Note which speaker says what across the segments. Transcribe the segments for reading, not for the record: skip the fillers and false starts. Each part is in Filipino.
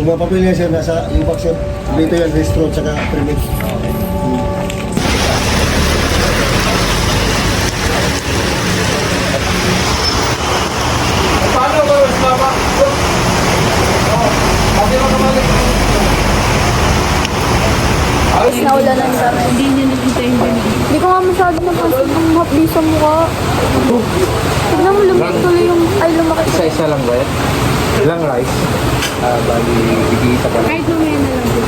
Speaker 1: Yung mga papel niya sir, nasa yung box yun. Dito yan, restaurant, saka permit.
Speaker 2: Paano ba, mama?
Speaker 3: Naulanan kami.
Speaker 4: Hindi niya nakita yung binigay.
Speaker 3: Hindi ko nga masyado napansin yung hapdi sa mukha. Tignan mo, lumaki tuloy yung... Ay, lumaki.
Speaker 2: Isa-isa lang ba yan? Ilang rice? Bali, bigita pa lang.
Speaker 4: Kahit mamaya na lang dito.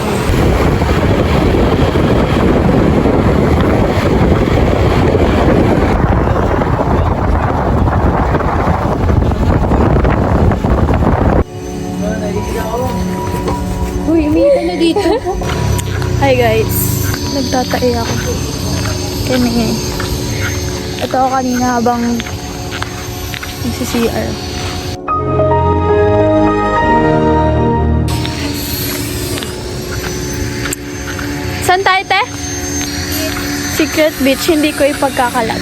Speaker 3: Uy, umihi ka na dito. Hi guys. Nagtatae ako. Kaya ito ako kanina habang nagsi-CR. Saan tayo, te? Secret Beach. Hindi ko ipagkakalat.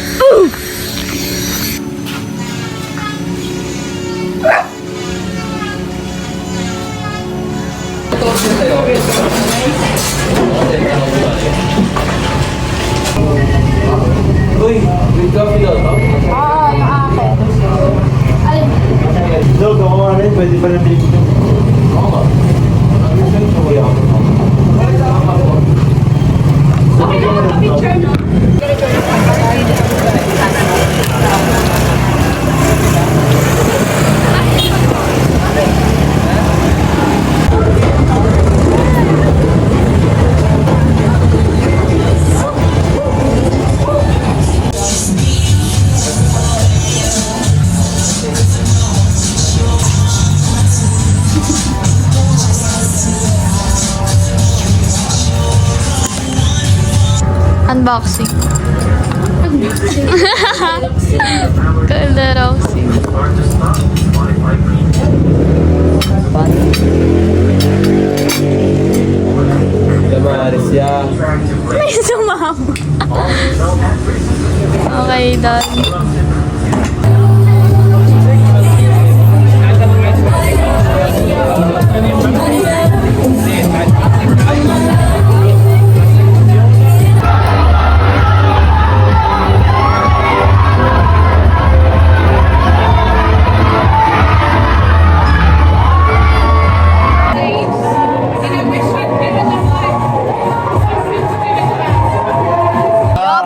Speaker 2: Uy, may coffee daw to?
Speaker 3: Oo, yung akin. Alin?
Speaker 1: No, kung ako rin, pwede pa natin dito.
Speaker 2: Oo nga.
Speaker 4: Okay lang, pa-picture no?
Speaker 3: Unboxing. Kalarausing.
Speaker 2: Damaris siya.
Speaker 3: May sumama. Okay, done.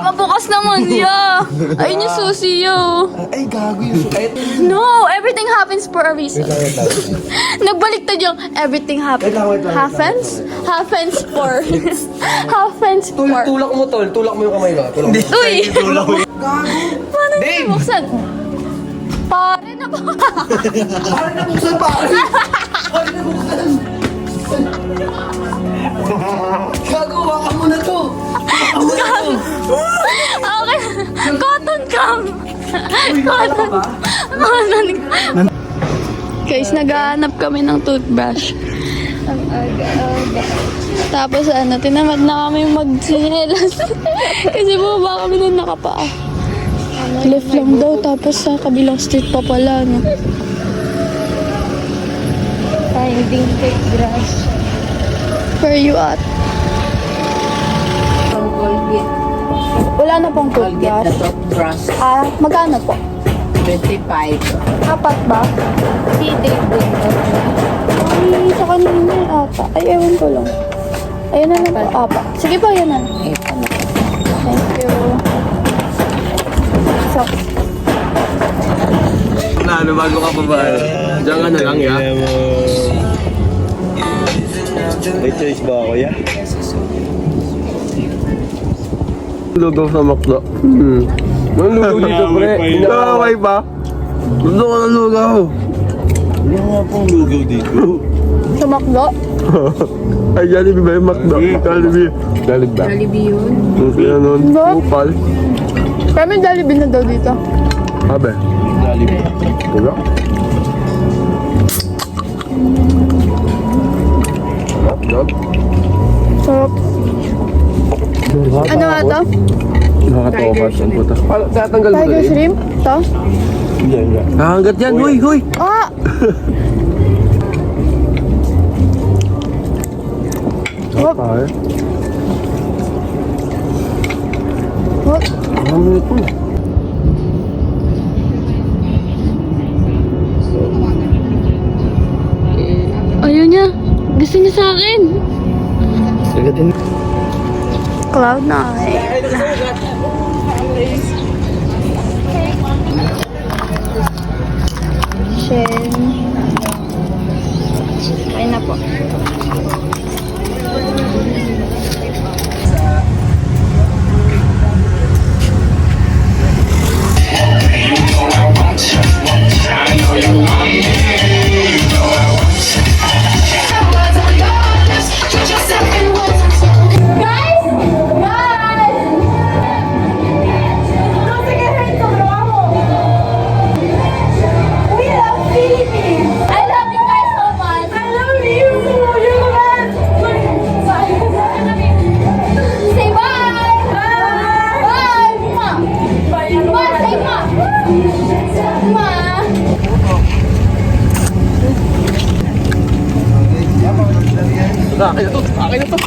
Speaker 3: Pabukas naman siya. Ayun yung susi yo.
Speaker 1: Ay, gago yung sulit.
Speaker 3: No, everything happens for a reason. Nagbaliktad yung everything happens. Happens for. Happens for.
Speaker 2: Tulak mo tol, tulak mo yung kamay ko. Tulak mo.
Speaker 3: Uy! Paano niya buksan? Pare na ba?
Speaker 2: Parang nabuksan pa! Parang nabuksan! Gagawa ka mo na to!
Speaker 3: Okay. Cotton cam. Cotton. Guys, naghahanap kami ng toothbrush. Ang aga-aga. Tapos tinamad na kami magsinelas. Kasi bumaba kami nung nakapaa. Left lang daw, tapos sa kabilang street pa pala, no? Finding toothbrush. Where you at? Wala na pong toothbrush.
Speaker 4: Toothbrush.
Speaker 3: Magkano po?
Speaker 4: 25.
Speaker 3: Apat ba?
Speaker 4: Hindi din.
Speaker 3: Ay, sa kanina ata. Ay, ewan ko lang. Ayun na lang po. Apat. Sige po, yan na. Thank you. So,
Speaker 2: Ano, bago ka pa ba? Diyan ka na lang, ya?
Speaker 1: May choice ba ako, ya?
Speaker 2: Lugaw sa makdo. Ang lugaw dito, pre. Nakakaway pa. Gusto ko ng lugaw.
Speaker 1: Wala nga pong lugaw dito.
Speaker 3: sumakdo.
Speaker 2: Ay, Jollibee ba yung makdo? Jollibee. Jollibee ba?
Speaker 4: Jollibee yun.
Speaker 2: Yung sila nun.
Speaker 3: No.
Speaker 2: Upal.
Speaker 3: Kami Jollibee na daw dito.
Speaker 2: Abe.
Speaker 1: Jollibee.
Speaker 2: Diba? Makdo.
Speaker 3: Sarap. Ano nga to?
Speaker 2: Nakatokas ang puta. Tatanggal mo
Speaker 3: Tiger
Speaker 2: na yun.
Speaker 3: shrimp? To?
Speaker 1: Yan nga.
Speaker 2: Nakahanggat yan, huy, huy!
Speaker 3: Ah! Hop.
Speaker 2: Ay,
Speaker 3: Hop.
Speaker 2: ano ito?
Speaker 3: Ayaw niya. Gusto niya sa akin.
Speaker 2: Sagatin.
Speaker 3: Cloud9. Shen. Kain na po.
Speaker 2: Akin na to! Akin na to!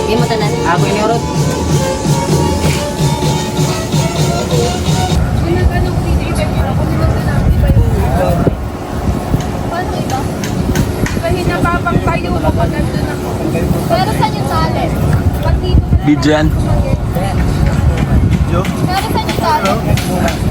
Speaker 4: Hindi mo tanan. Ako yung urot.
Speaker 3: Paano iba? Kasi nababang tayo kapag nandun ako. Pero saan yung talent? Pag dito.
Speaker 2: Bidyan.
Speaker 3: Pero saan yung talent?